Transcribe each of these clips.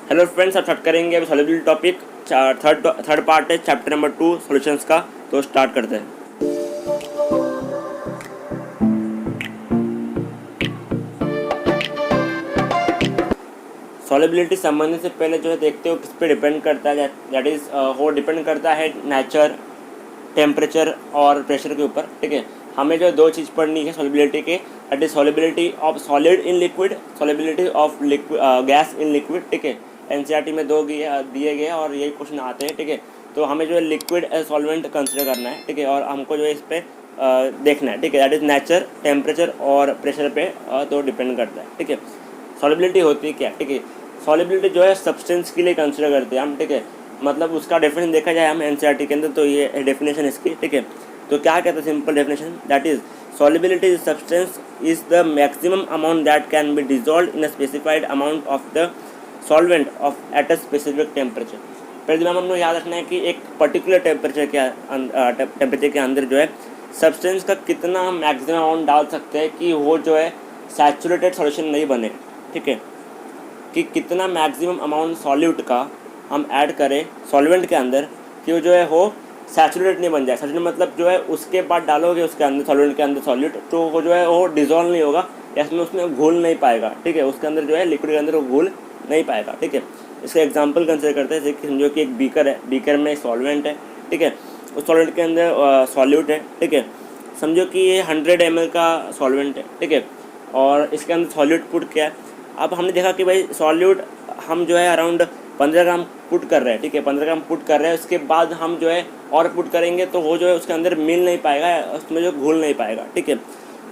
Hello friends, अब start करेंगे अभी सॉल्युबिलिटी टॉपिक। थर्ड पार्ट है चैप्टर नंबर 2 सॉल्यूशंस का। तो स्टार्ट करते हैं। सॉल्युबिलिटी समझने से पहले जो है देखते हो किस पे डिपेंड करता है। दैट इज़ वो डिपेंड करता है नेचर, टेम्परेचर और प्रेशर के ऊपर। ठीक है, हमें जो दो चीज़ पढ़नी है सॉल्युबिलिटी के, that is solubility of solid in liquid, solubility of gas in liquid. ठीक है, एनसीईआरटी में दिए गए और यही क्वेश्चन आते हैं। ठीक है, तो हमें जो है लिक्विड एज सॉल्वेंट कंसिडर करना है। ठीक है, और हमको जो है इस पर देखना है। ठीक है, दैट इज नेचर, टेम्परेचर और प्रेशर पे तो डिपेंड करता है। ठीक है, सॉल्युबिलिटी होती है क्या? ठीक है, सॉल्युबिलिटी जो है सब्सटेंस के लिए कंसिडर करते हैं हम। ठीक है, मतलब उसका डेफिनेशन देखा जाए हम एनसीईआरटी के अंदर, तो ये डेफिनेशन इसकी। ठीक है, तो क्या कहते हैं simple definition, that is solubility is substance is the maximum amount that can be dissolve in a specified amount of the solvent of at a specific temperature. पहले दिमाग में हमको याद रखना है कि एक पर्टिकुलर टेम्परेचर के अंदर जो है सब्सटेंस का कितना हम मैक्सिमम अमाउंट डाल सकते हैं कि वो जो है सैचुरेटेड सॉल्यूशन नहीं बने। ठीक है, कि कितना मैक्सिमम अमाउंट सॉल्यूट का हम ऐड करें सॉल्वेंट के अंदर कि वो जो है वो सैचुरेट नहीं बन जाए। सैचुरेट मतलब जो है उसके बाद डालोगे उसके अंदर सॉल्वेंट के अंदर सॉल्यूट, तो वो जो है वो डिजोल्व नहीं होगा या उसमें घुल नहीं पाएगा। ठीक है, उसके अंदर जो है लिक्विड के अंदर वो घुल नहीं पाएगा। ठीक है, इसका एग्जांपल कंसिडर करते हैं। जैसे कि समझो कि एक बीकर है, बीकर में सॉल्वेंट है। ठीक है, उस सॉल्वेंट के अंदर सॉल्यूट है। ठीक है, समझो कि ये 100 ml का सॉल्वेंट है। ठीक है, और इसके अंदर सॉल्यूट पुट किया है। अब हमने देखा कि भाई सॉल्यूट हम जो है अराउंड 15 ग्राम पुट कर रहे हैं। ठीक है, 15 ग्राम पुट कर रहे हैं, उसके बाद हम जो है और पुट करेंगे तो वो जो है उसके अंदर मिल नहीं पाएगा, उसमें जो घुल नहीं पाएगा। ठीक है,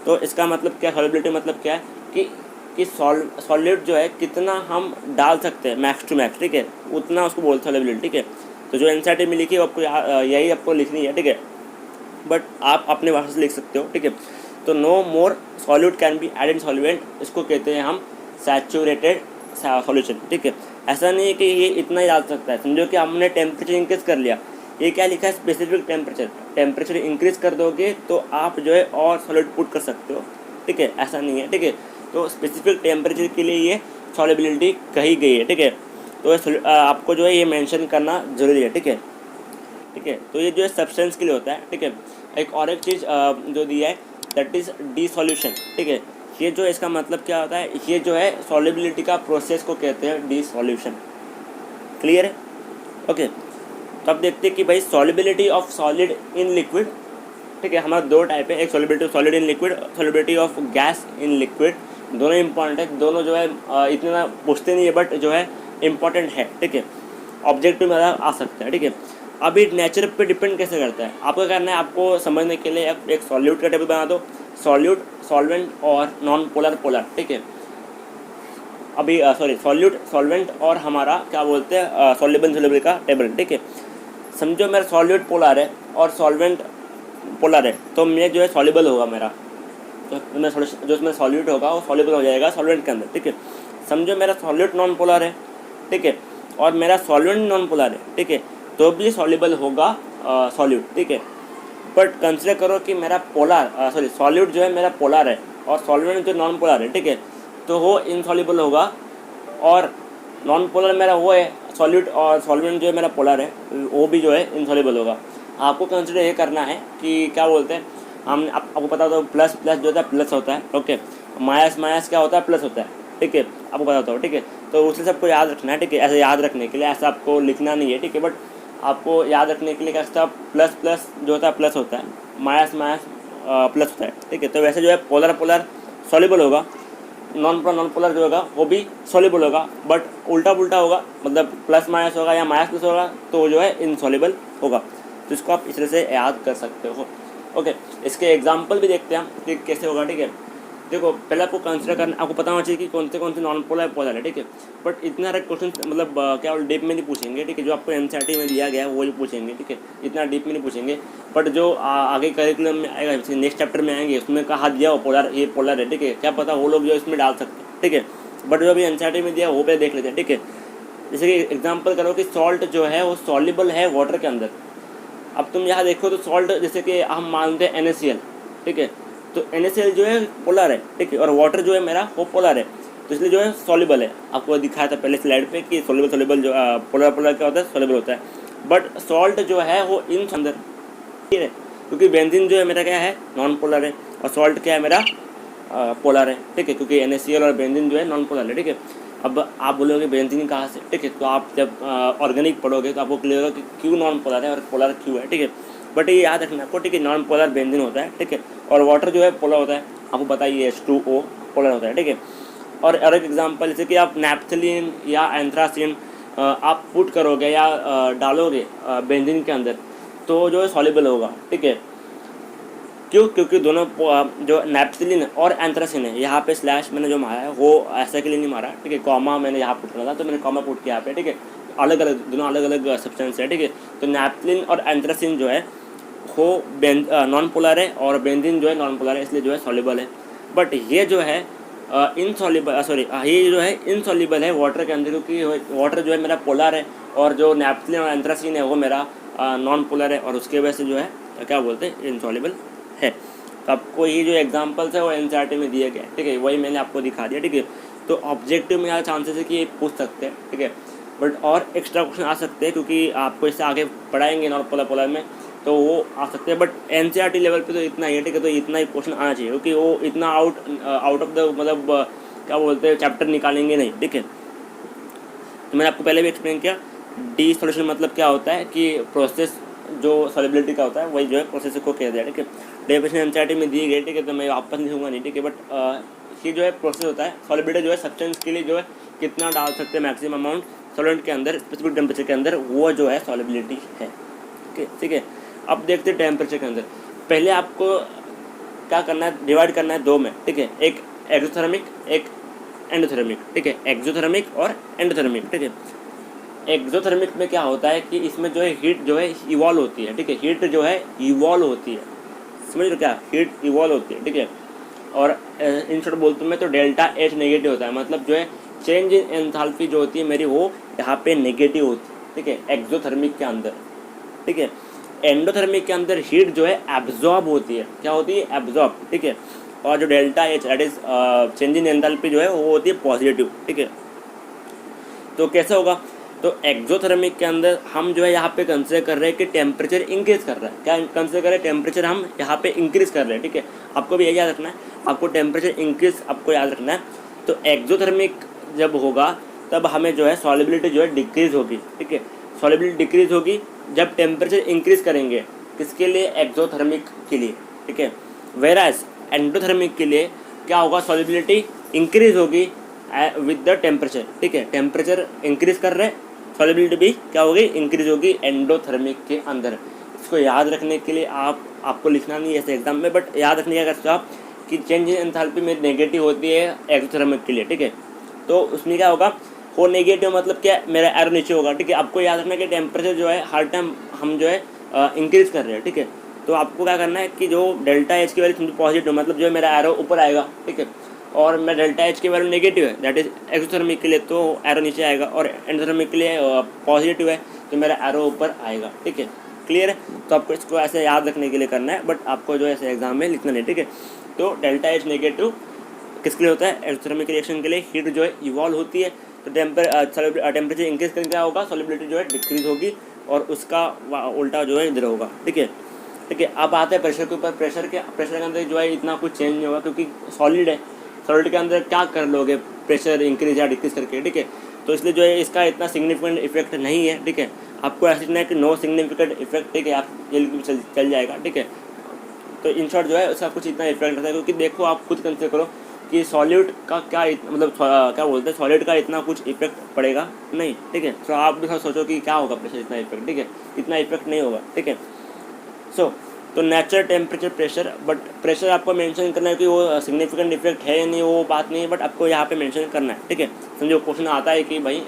तो इसका मतलब क्या, सॉल्युबिलिटी मतलब क्या है कि सॉल्यूट जो है कितना हम डाल सकते हैं मैक्स टू मैक्स। ठीक है, उतना उसको बोलते हैं सॉल्युबिलिटी। ठीक है, तो जो एनसीईआरटी में लिखी है आपको यही आपको लिखनी है। ठीक है, बट आप अपने भाषा से लिख सकते हो। ठीक है, तो no more solute can be added solvent, इसको कहते हैं हम सैचुरेटेड सॉल्यूशन। ठीक है, ऐसा नहीं है कि ये इतना ही डाल सकता है। समझो कि हमने टेम्परेचर इंक्रीज कर लिया, ये क्या लिखा है स्पेसिफिक टेम्परेचर इंक्रीज कर दोगे तो आप जो है और सॉल्यूट पुट कर सकते हो। ठीक है, ऐसा नहीं है। ठीक है, तो स्पेसिफिक टेम्परेचर के लिए ये सॉल्युबिलिटी कही गई है। ठीक है, तो आपको जो है ये मेंशन करना जरूरी है। ठीक है, ठीक है, तो ये जो है सब्सटेंस के लिए होता है। ठीक है, एक चीज़ जो दिया है दैट इज़ डिसॉल्यूशन। ठीक है, ये जो इसका मतलब क्या होता है, ये जो है सॉल्युबिलिटी का प्रोसेस को कहते हैं डिसॉल्यूशन। क्लियर है? ओके, तो अब देखते हैं कि भाई solubility of solid in liquid. ठीक है, हमारा दो टाइप है, एक solubility of solid in liquid, solubility of gas in liquid. दोनों इंपॉर्टेंट है, दोनों जो है इतना पूछते नहीं है बट जो है इम्पॉर्टेंट है। ठीक है, ऑब्जेक्टिव में आ सकता है। ठीक है, अभी नेचर पे डिपेंड कैसे करता है, आपको करना है, आपको समझने के लिए एक सॉल्यूट का टेबल बना दो, सॉल्यूट, सॉल्वेंट और नॉन पोलर पोलर। ठीक है, अभी सॉल्यूट, सॉल्वेंट और हमारा क्या बोलते हैं सॉल्युबल का टेबल। ठीक है, समझो मेरा सॉल्यूट पोलर है और सॉल्वेंट पोलर है, तो मैं जो है सॉल्युबल होगा मेरा, तो मैं जो उसमें सॉल्यूट होगा वो सॉल्युबल हो जाएगा सॉल्वेंट के अंदर। ठीक है, समझो मेरा सॉल्यूट नॉन पोलर है। ठीक है, और मेरा सॉल्वेंट नॉन पोलर है। ठीक है, तो भी सॉल्युबल होगा सॉल्यूट। ठीक है, बट कंसिडर करो कि मेरा सॉल्यूट जो है मेरा पोलर है और सॉल्वेंट जो नॉन पोलर है। ठीक है, तो वो इनसॉल्युबल होगा, और नॉन पोलर मेरा वो है सॉल्यूट, और सॉल्वेंट जो है मेरा पोलर है वो भी जो है इनसॉल्युबल होगा। आपको कंसिडर ये करना है कि क्या बोलते हैं हम, आपको पता होता है प्लस प्लस जो होता है प्लस होता है। ओके, माइनस माइनस क्या होता है प्लस होता है। ठीक है, आपको पता होता है। ठीक है, तो उसे सबको याद रखना है। ठीक है, ऐसे याद रखने के लिए ऐसा आपको लिखना नहीं है। ठीक है, बट आपको याद रखने के लिए कैसा प्लस प्लस जो होता है प्लस होता है, माइनस माइनस प्लस होता है। ठीक है, तो वैसे जो है पोलर पोलर सॉल्युबल होगा, नॉन पोलर जो होगा वो भी सॉल्युबल होगा, बट उल्टा पुल्टा होगा, मतलब प्लस माइनस होगा या माइनस प्लस होगा तो वो जो है इनसॉल्युबल होगा। तो इसको आप इस तरह से याद कर सकते हो। ओके, इसके एग्जाम्पल भी देखते हैं हम कि कैसे होगा। ठीक है, देखो पहले आपको कंसिडर करना, आपको पता होना चाहिए कि कौन से नॉन पोलर पोलर है। ठीक है, बट इतना सारे क्वेश्चन मतलब क्या डीप में नहीं पूछेंगे। ठीक है, जो आपको एनसीईआरटी में दिया गया है वो ही पूछेंगे। ठीक है, इतना डीप में नहीं पूछेंगे, बट जो आगे करिकुलम में आएगा, नेक्स्ट चैप्टर में आएंगे, उसमें कहा दिया हो पोलर, ये पोलर है। ठीक है, क्या पता वो लोग जो इसमें डाल सकते हैं। ठीक है, बट जो अभी एनसीईआरटी में दिया वो पे देख लेते हैं। ठीक है, जैसे कि एग्जाम्पल करो कि सॉल्ट जो है वो सॉल्युबल है वाटर के अंदर। अब तुम यहाँ देखो तो सॉल्ट जैसे कि हम मानते हैं NaCl। ठीक है, तो NaCl जो है पोलर है। ठीक है, और वाटर जो है मेरा वो पोलर है। तो इसलिए जो है सॉल्युबल है। आपको दिखाया था पहले स्लाइड पे कि सॉल्युबल जो पोलर पोलर क्या होता है, सॉल्युबल होता है। बट सॉल्ट जो है वो इन अंदर, ठीक है, क्योंकि बेंजीन जो है मेरा क्या है, नॉन पोलर है, और सॉल्ट क्या है मेरा पोलर है, ठीक है, क्योंकि NaCl और बेंजीन जो है नॉन पोलर है, ठीक है। अब आप बोलोगे बेंजीन कहाँ से, ठीक है, तो आप जब ऑर्गेनिक पढ़ोगे तो आपको क्लियर होगा कि क्यों नॉन पोलर है और पोलर क्यों है, ठीक है। बट ये याद रखना आपको, ठीक है, नॉन पोलर बेंजीन होता है, ठीक है, और वाटर जो है पोलर होता है। आपको पता ही है H2O पोलर होता है, ठीक है। और एक एग्जांपल जैसे कि आप नैप्थलीन या एंथ्रासिन आप पुट करोगे या डालोगे बेंजीन के अंदर, तो जो है सॉल्युबल होगा, ठीक है। क्यों? क्योंकि दोनों जो नैप्थलीन और एंथ्रासिन है, यहाँ पे स्लैश मैंने जो मारा है वो ऐसा के लिए नहीं मारा, ठीक है, कॉमा मैंने यहाँ पुट करा था, तो मैंने कॉमा पुट किया यहाँ पे, ठीक है। अलग अलग दोनों अलग अलग सब्सटेंस है, ठीक है। तो नैप्थलीन और एंथ्रासिन जो है वो नॉन पोलर है और बेंजीन जो है नॉन पोलर है, इसलिए जो है सॉल्युबल है। बट ये जो है इनसॉल्युबल, सॉरी, ये जो है इनसॉल्युबल है वाटर के अंदर, क्योंकि वाटर जो है मेरा पोलर है और जो नैप्थलीन और एंथ्रासिन है वो मेरा नॉन पोलर है, और उसके वजह से जो है क्या बोलते हैं, इनसॉल्युबल है। तो आपको ये जो एग्जांपल्स है वो NCERT में दिए गए, ठीक है, वही मैंने आपको दिखा दिया, ठीक है। तो ऑब्जेक्टिव में ज़्यादा चांसेस है कि ये पूछ सकते हैं, ठीक है। बट और एक्स्ट्रा क्वेश्चन आ सकते हैं, क्योंकि आपको इससे आगे पढ़ाएंगे नॉन पोलर में, तो वो आ सकते हैं। बट NCERT लेवल पे तो इतना ही है, ठीक है, तो इतना ही क्वेश्चन आना चाहिए, क्योंकि वो इतना आउट ऑफ द मतलब क्या बोलते हैं चैप्टर निकालेंगे नहीं, ठीक है। तो मैंने आपको पहले भी एक्सप्लेन किया, डिसॉल्यूशन मतलब क्या होता है कि प्रोसेस जो सॉल्युबिलिटी का होता है वही जो है प्रोसेस को कहते हैं, ठीक है। डेफिनेशन NCERT में दी गई, ठीक है, तो मैं वापस नहीं दूंगा नहीं, ठीक है। बट ये जो है प्रोसेस होता है, सॉल्युबिलिटी जो है सब्सटेंस के लिए जो है कितना डाल सकते हैं मैक्सिमम अमाउंट सॉल्वेंट के अंदर स्पेसिफिक टेम्परेचर के अंदर, वो जो है सॉल्युबिलिटी है, ठीक है। अब देखते हैं टेम्परेचर के अंदर। पहले आपको क्या करना है, डिवाइड करना है दो में, ठीक है, एक एक्सोथर्मिक एक एंडोथर्मिक, ठीक है, एक्सोथर्मिक और एंडोथर्मिक, ठीक है। एक्सोथर्मिक में क्या होता है कि इसमें जो है हीट जो है इवॉल्व होती है, ठीक है, हीट जो है इवॉल्व होती है, समझ लो क्या, हीट इवॉल्व होती है, ठीक है। और इन शॉर्ट बोलते मैं तो डेल्टा H नेगेटिव होता है, मतलब जो है चेंज इन एंथैल्पी जो होती है मेरी वो यहाँ पे नेगेटिव होती है, ठीक है, एक्सोथर्मिक के अंदर, ठीक है। एंडोथर्मिक के अंदर हीट जो है एब्जॉर्ब होती है, क्या होती है, एब्जॉर्ब, ठीक है। और जो delta H that is change in enthalpy जो है वो होती है पॉजिटिव, ठीक है। तो कैसे होगा, तो एक्सोथर्मिक के अंदर हम जो है यहाँ पे कंसिडर कर रहे हैं कि टेम्परेचर इंक्रीज कर रहा है, क्या कंसिडर कर रहे हैं, टेम्परेचर हम यहाँ पे इंक्रीज कर रहे हैं, ठीक है। आपको भी यही याद रखना है, आपको टेम्परेचर इंक्रीज आपको याद रखना है। तो एक्सोथर्मिक जब होगा तब हमें जो है सॉल्युबिलिटी जो है डिक्रीज होगी, ठीक है, सॉल्युबिलिटी डिक्रीज होगी जब टेम्परेचर इंक्रीज करेंगे, किसके लिए, एक्सोथर्मिक के लिए, ठीक है। वेराज एंडोथर्मिक के लिए क्या होगा, सॉल्युबिलिटी इंक्रीज होगी विद द टेम्परेचर, ठीक है, टेम्परेचर इंक्रीज कर रहे, सॉल्युबिलिटी भी क्या होगी, इंक्रीज होगी एंडोथर्मिक के अंदर। इसको याद रखने के लिए आपको लिखना नहीं है ऐसे एग्जाम में, बट याद रखने का अगर आप कि चेंज इन एंथैल्पी में नेगेटिव होती है एक्सोथर्मिक के लिए, ठीक है। तो उसमें क्या होगा, वो नेगेटिव मतलब क्या, मेरा एरो नीचे होगा, ठीक है। आपको याद रखना कि टेम्परेचर जो है हर टाइम हम जो है इंक्रीज कर रहे हैं, ठीक है। तो आपको क्या करना है कि जो डेल्टा H की वैल्यू पॉजिटिव मतलब जो है मेरा एरो ऊपर आएगा, ठीक है, और मैं डेल्टा H की वैल्यू नेगेटिव है दैट इज एक्सोथर्मिक के लिए, तो एरो नीचे आएगा, और एंडोथर्मिक के लिए पॉजिटिव है तो मेरा एरो ऊपर आएगा, ठीक है, क्लियर है। तो आपको इसको ऐसे याद रखने के लिए करना है, बट आपको जो ऐसे एग्जाम में लिखना नहीं, ठीक है। तो डेल्टा H नेगेटिव किसके लिए होता है, एक्सोथर्मिक रिएक्शन के लिए, हीट जो है इवॉल्व होती है, तो टेम्परेचर इंक्रीज करके क्या होगा, सॉल्युबिलिटी जो है डिक्रीज होगी, और उसका उल्टा जो है इधर होगा, ठीक है, ठीक है। अब आते हैं प्रेशर के ऊपर। प्रेशर के अंदर जो है इतना कुछ चेंज नहीं होगा, क्योंकि सॉलिड है, सॉलिड के अंदर क्या कर लोगे प्रेशर इंक्रीज या डिक्रीज करके, ठीक है। तो इसलिए जो है इसका इतना सिग्निफिकेंट इफेक्ट नहीं है, ठीक है। आपको ऐसा लिखना है कि नो सिग्निफिकेंट इफेक्ट, ठीक है, आप ये चल जाएगा, ठीक है। तो इन शॉर्ट जो है उसका कुछ इतना इफेक्ट रहता है, क्योंकि देखो आप खुद कंसिडर करो कि सॉलिड का क्या मतलब क्या बोलते हैं, सॉलिड का इतना कुछ इफेक्ट पड़ेगा नहीं, ठीक है। तो आप भी सोचो कि क्या होगा प्रेशर इतना इफेक्ट, ठीक है, इतना इफेक्ट नहीं होगा, ठीक है। तो natural temperature pressure, but pressure आपको मेंशन करना है कि वो सिग्निफिकेंट इफेक्ट है या नहीं, वो बात नहीं है, बट आपको यहाँ पे मेंशन करना है, ठीक है। समझो क्वेश्चन आता है कि भाई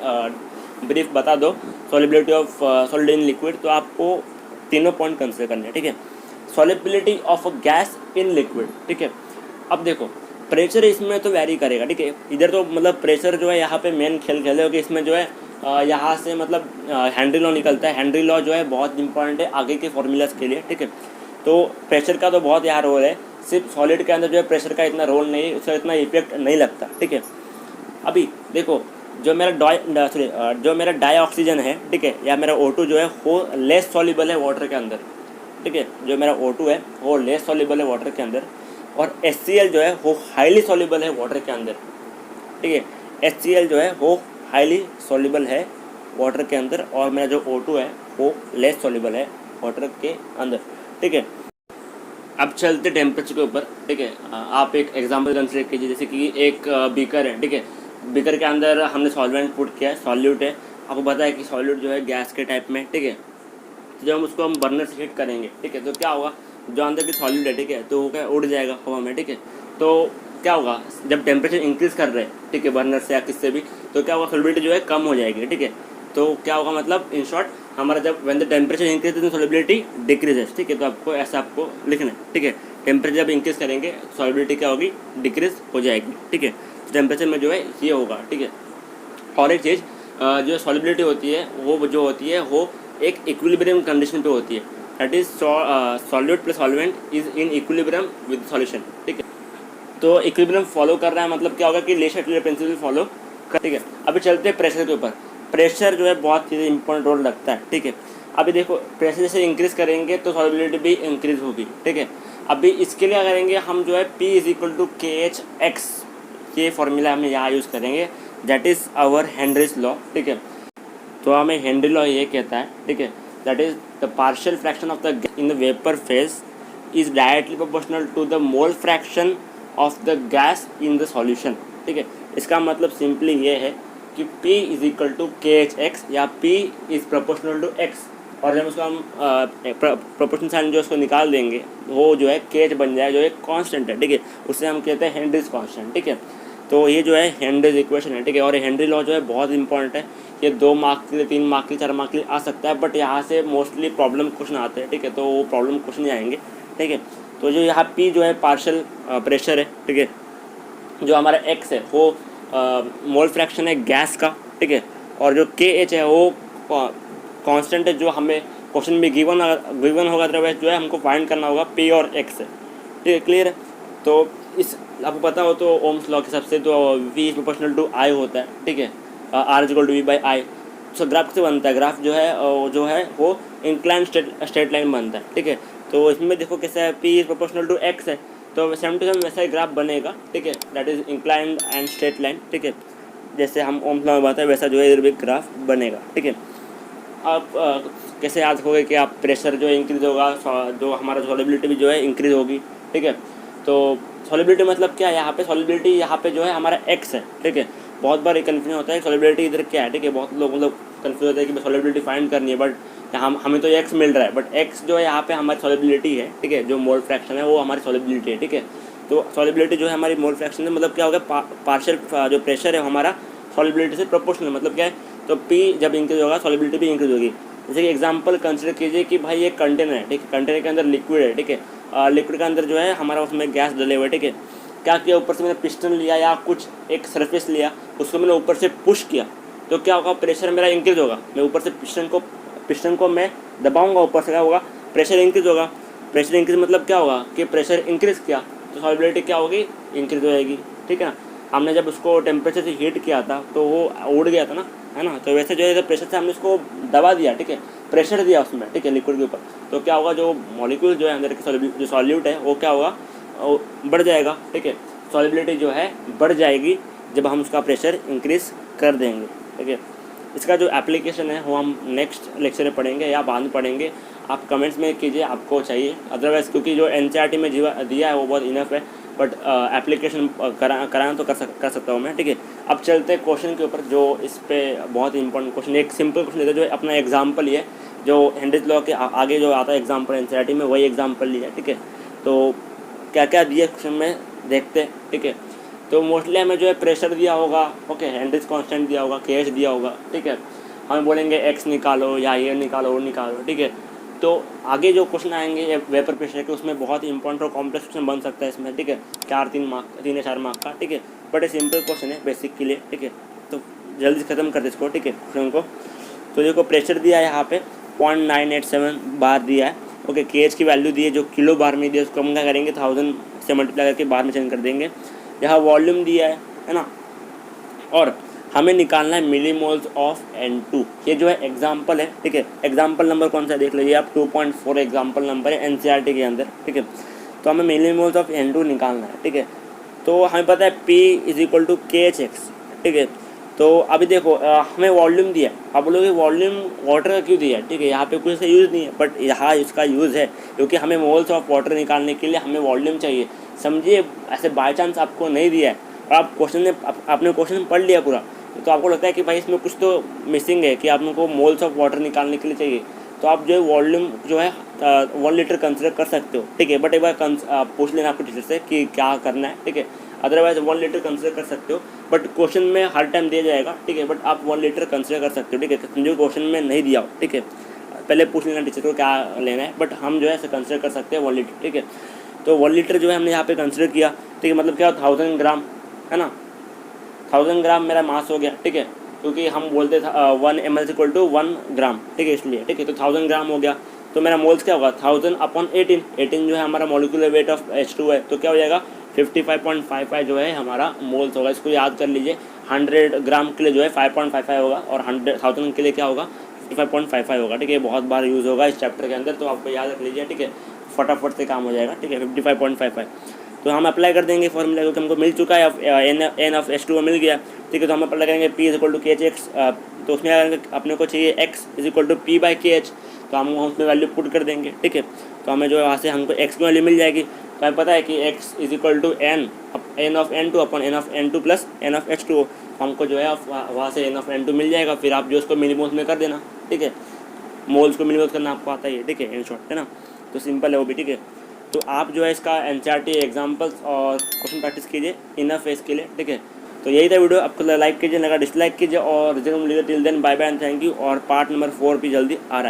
ब्रीफ बता दो solubility of solid in liquid, तो आपको तीनों पॉइंट कंसिडर करने हैं, ठीक है। Solubility of gas in liquid, ठीक है। अब देखो प्रेशर इसमें तो वैरी करेगा, ठीक है। इधर तो मतलब प्रेशर जो है यहाँ पे मेन खेल है कि इसमें जो है यहाँ से मतलब हेनरी लॉ निकलता है। हेनरी लॉ जो है बहुत इंपॉर्टेंट है आगे के फॉर्मूलाज के लिए, ठीक है। तो प्रेशर का तो बहुत यहाँ रोल है, सिर्फ सॉलिड के अंदर जो है प्रेशर का इतना रोल नहीं, उसका इतना इफेक्ट नहीं लगता, ठीक है। अभी देखो जो मेरा डाई ऑक्सीजन है, ठीक है, या मेरा O2 जो है वो लेस सॉल्युबल है वाटर के अंदर, ठीक है, जो मेरा O2 है वो लेस सॉल्युबल है वाटर के अंदर, और HCl जो है वो हाईली सॉल्युबल है वाटर के अंदर, ठीक है, HCl जो है वो हाईली सॉल्युबल है वाटर के अंदर, और मेरा जो O2 है वो लेस सॉल्युबल है वाटर के अंदर, ठीक है। अब चलते टेम्परेचर के ऊपर, ठीक है। आप एक एग्जांपल कंसिडर कीजिए, जैसे कि एक बीकर है, ठीक है, बीकर के अंदर हमने सॉल्वेंट पुट किया है, सॉल्यूट है, आपको पता है कि सॉल्यूट जो है गैस के टाइप में, ठीक है। तो जब हम बर्नर से हीट करेंगे, ठीक है, तो क्या होगा, जो अंदर की सॉल्यूट है, ठीक है, तो वो क्या उड़ जाएगा हवा में, ठीक है। तो क्या होगा, जब टेम्परेचर इंक्रीज़ कर रहे हैं, ठीक है, बर्नर से या किससे भी, तो क्या होगा, सॉल्युबिलिटी जो है कम हो जाएगी, ठीक है। तो क्या होगा, मतलब इन शॉर्ट हमारा जब व्हेन द टेम्परेचर इंक्रीज तो सॉल्युबिलिटी डिक्रीजेस, ठीक है। तो आपको ऐसा आपको लिखना है, ठीक है। टेम्परेचर जब इंक्रीज करेंगे सॉल्युबिलिटी क्या होगी, डिक्रीज हो जाएगी, ठीक है। टेम्परेचर में जो है ये होगा, ठीक है। और एक चीज़, जो सॉल्युबिलिटी होती है वो जो होती है वो एक इक्विलिब्रियम कंडीशन पे होती है, that is solute plus solvent is in equilibrium with solution, ठीक है। तो इक्विलिब्रियम फॉलो कर रहा है, मतलब क्या होगा कि लेशर प्रिंसिपल फॉलो कर, ठीक है। अभी चलते हैं प्रेशर के ऊपर। प्रेशर जो है बहुत चीज़ें इंपॉर्टेंट रोल रखता है, ठीक है। अभी देखो प्रेशर जैसे इंक्रीज़ करेंगे तो सॉल्युबिलिटी भी इंक्रीज़ होगी, ठीक है। अभी इसके लिए करेंगे हम जो है P = KHX, ये फॉर्मूला हम यहाँ यूज़ करेंगे, that is our Henry's law, ठीक है। तो हमें हेनरी लॉ ये कहता है, ठीक है, that is the partial fraction of the in the vapour phase is directly proportional to the mole fraction of the gas in the solution, ठीक है। इसका मतलब सिंपली ये है कि P = KHX या P is proportional to X, और जब उसको हम प्रोपोर्शन साइन जो उसको निकाल देंगे वो जो है KH बन जाए, जो एक कांस्टेंट है, ठीक है, उससे हम कहते हैं हेनरीज कांस्टेंट, ठीक है। तो ये जो है हेनरीज इक्वेशन है, ठीक है। और हेनरी लॉ जो है बहुत इंपॉर्टेंट है, ये 2 मार्क के लिए, 3 मार्क के लिए, 4 मार्क के लिए आ सकता है, बट यहाँ से मोस्टली प्रॉब्लम क्वेश्चन आते हैं, ठीक है। तो वो प्रॉब्लम क्वेश्चन ही आएंगे, ठीक है। तो जो यहाँ P जो है पार्शियल प्रेशर है, ठीक है, जो हमारा X है वो मोल फ्रैक्शन है गैस का, ठीक है, और जो KH है वो कांस्टेंट है जो हमें क्वेश्चन में गिवन होगा, अदरवाइज जो है हमको फाइंड करना होगा P और X है, ठीक है, क्लियर है। तो इस आपको पता हो तो ओम्स लॉ के हिसाब से तो V = I होता है, ठीक है, R = V/I। तो ग्राफ से बनता है, ग्राफ जो है वो इंक्लाइन स्ट्रेट लाइन बनता है, ठीक है। तो इसमें देखो कैसा है, P = X है, तो सेम टू सेम वैसा ही ग्राफ बनेगा, ठीक है, that is inclined and straight line, ठीक है, जैसे हम ओम्स लॉ में बताते हैं वैसा जो है इधर भी ग्राफ बनेगा, ठीक है। आप कैसे याद रखोगे कि आप प्रेशर जो इंक्रीज़ होगा, जो हमारा सॉल्युबिलिटी भी जो है इंक्रीज़ होगी, ठीक है। तो सॉल्युबिलिटी मतलब क्या है, यहाँ पे सॉल्युबिलिटी यहाँ पे जो है हमारा X है, ठीक है। बहुत बार ये कन्फ्यूजन होता है सॉल्युबिलिटी इधर क्या है, ठीक है, बहुत लोग मतलब कन्फ्यूज होता है कि सॉल्युबिलिटी फाइंड करनी है, बट यहाँ हमें तो X मिल रहा है, बट X जो है यहाँ पे हमारी सॉल्युबिलिटी है, ठीक है, जो मोल फ्रैक्शन है वो हमारी सॉल्युबिलिटी है, ठीक है। तो सॉल्युबिलिटी जो है हमारी मोल फ्रैक्शन है, मतलब क्या होगा, पार्शियल जो प्रेशर है हमारा सॉल्युबिलिटी से प्रोपोर्शनल, मतलब क्या है, तो P जब इंक्रीज होगा सॉल्युबिलिटी भी इंक्रीज होगी। जैसे कि एग्जांपल कंसिडर कीजिए कि भाई एक कंटेनर है, ठीक है, कंटेनर के अंदर लिक्विड है, ठीक है, लिक्विड के अंदर जो है हमारा उसमें गैस डले हुए, ठीक है। क्या किया, ऊपर से मैंने पिस्टन लिया या कुछ एक सरफेस लिया, उसको मैंने ऊपर से पुश किया, तो क्या होगा, प्रेशर मेरा इंक्रीज होगा। मैं ऊपर से पिस्टन को मैं दबाऊंगा, ऊपर से क्या होगा, प्रेशर इंक्रीज होगा। प्रेशर इंक्रीज मतलब क्या होगा कि प्रेशर इंक्रीज किया तो सॉल्युबिलिटी क्या होगी, इंक्रीज हो जाएगी, ठीक है ना। हमने जब उसको टेम्परेचर से हीट किया था तो वो उड़ गया था ना, है ना। तो वैसे जो है प्रेशर से हमने उसको दबा दिया, ठीक है, प्रेशर दिया उसमें, ठीक है, लिक्विड के ऊपर, तो क्या होगा, जो मॉलिक्यूल जो है अंदर के जो सॉल्यूट है वो क्या होगा, बढ़ जाएगा, ठीक है। सॉल्युबिलिटी जो है बढ़ जाएगी जब हम उसका प्रेशर इंक्रीज कर देंगे, ठीक है। इसका जो एप्लीकेशन है वो हम नेक्स्ट लेक्चर में पढ़ेंगे या बाद में पढ़ेंगे। आप कमेंट्स में कीजिए आपको चाहिए, अदरवाइज़ क्योंकि जो NCERT में दिया है वो बहुत इनफ है, बट एप्लीकेशन कराना तो कर सकता हूँ मैं, ठीक है। अब चलते हैं क्वेश्चन के ऊपर, जो इस पर बहुत इंपॉर्टेंट क्वेश्चन, एक सिंपल क्वेश्चन देता है, जो अपना एग्जाम्पल ये जो हेनरीज लॉ के आगे जो आता है एग्जाम्पल NCERT में, वही एग्जाम्पल लिया है, ठीक है। तो क्या क्या दिया क्वेश्चन में देखते हैं, ठीक है। तो मोस्टली हमें जो है प्रेशर दिया होगा, ओके, हेनरीज कांस्टेंट दिया होगा, KH दिया होगा, ठीक है। हम बोलेंगे X निकालो या ये निकालो वो निकालो, ठीक है। तो आगे जो क्वेश्चन आएंगे वेपर प्रेशर के, उसमें बहुत इंपॉर्टेंट और कॉम्प्लेक्स क्वेश्चन बन सकता है इसमें, ठीक है, 3 या 4 मार्क का, ठीक है, बट ये सिंपल क्वेश्चन है बेसिक के लिए, ठीक है। तो जल्दी से ख़त्म कर दे इसको, ठीक है, क्वेश्चन को। तो देखो प्रेशर दिया है यहाँ पे 0.987 बार दिया है, ओके। KH की वैल्यू दी है जो किलो बार में दी है, उसको हम क्या करेंगे 1000 से मल्टीप्लाई करके बार में चेंज कर देंगे। यहाँ वॉल्यूम दिया है ना, और हमें निकालना है मिलीमोल्स ऑफ N2। ये जो है एग्जाम्पल है, ठीक है। एग्जाम्पल नंबर कौन सा है देख लीजिए आप, 2.4 एग्जाम्पल नंबर है NCERT के अंदर, ठीक है। तो हमें मिलीमोल्स ऑफ N2 निकालना है, ठीक है। तो हमें पता है P = KHX, ठीक है। तो अभी देखो हमें वॉल्यूम दिया है, आप बोलोगे वॉल्यूम वाटर का क्यों दिया है, ठीक है। यहाँ पे कुछ ऐसा यूज़ नहीं है, बट यहाँ इसका यूज़ है क्योंकि हमें मोल्स ऑफ वाटर निकालने के लिए हमें वॉल्यूम चाहिए। समझिए, ऐसे बाय चांस आपको नहीं दिया है और आप क्वेश्चन ने आपने क्वेश्चन पढ़ लिया पूरा, तो आपको लगता है कि भाई इसमें कुछ तो मिसिंग है कि आपको मोल्स ऑफ वाटर निकालने के लिए चाहिए, तो आप जो है वॉल्यूम जो है 1 लीटर कंसिडर कर सकते हो, ठीक है। बट एक बार पूछ लेना आपको टीचर से कि क्या करना है, ठीक है। अदरवाइज 1 लीटर कंसिडर कर सकते हो, बट क्वेश्चन में हर टाइम दिया जाएगा, ठीक है। बट आप 1 लीटर कंसिडर कर सकते हो, ठीक है। समझो क्वेश्चन में नहीं दिया हो, ठीक है, पहले पूछ लेना टीचर को क्या लेना है, बट हम जो है ऐसे कंसिडर कर सकते हैं 1 लीटर, ठीक है। तो 1 लीटर जो है हमने यहाँ पे कंसिडर किया, ठीक है। मतलब क्या 1000 ग्राम है ना, 1000 ग्राम मेरा मास हो गया, ठीक है, क्योंकि हम बोलते थे 1 ml = 1 ग्राम, ठीक है, इसलिए, ठीक है। तो 1000 ग्राम हो गया, तो मेरा मोल्स क्या होगा 1000/18, 18 जो है हमारा मॉलिक्यूलर वेट ऑफ H2 है, तो क्या हो जाएगा 55.55 जो है हमारा मोल्स होगा। इसको याद कर लीजिए, 100 ग्राम के लिए जो है 5.55 होगा और 1000 के लिए क्या होगा 55.55 होगा, ठीक है। बहुत बार यूज़ होगा इस चैप्टर के अंदर, तो आपको याद रख लीजिए, ठीक है, फटाफट से काम हो जाएगा, ठीक है। 55.55 तो हम अप्लाई कर देंगे फॉर्मूला, क्योंकि हमको मिल चुका है N ऑफ H2 मिल गया, ठीक है। तो हम अप्लाई करेंगे P = KHX, तो उसमें अपने को चाहिए X = P/KH, तो हम उसमें वैल्यू पुट कर देंगे, ठीक है। तो हमें जो है वहाँ से हमको X की वैल्यू मिल जाएगी, तो हमें पता है कि X = N of N2 / N of N2 + N of H2, हमको जो है वहाँ से N of N2 मिल जाएगा। फिर आप जो उसको मिलीमोल्स में कर देना, ठीक है, मोल्स को मिलीमोल्स करना आपको आता ही है, ठीक है, इन शॉर्ट, है ना। तो सिंपल है वो भी, ठीक है। तो आप जो है इसका NCERT एग्जाम्पल्स और क्वेश्चन प्रैक्टिस कीजिए, इनफ है इसके लिए, ठीक है। तो यही था वीडियो, आपको लाइक कीजिए, लगा डिसलाइक कीजिए, और till then bye bye and thank you. और पार्ट नंबर 4 भी जल्दी आ रहा है।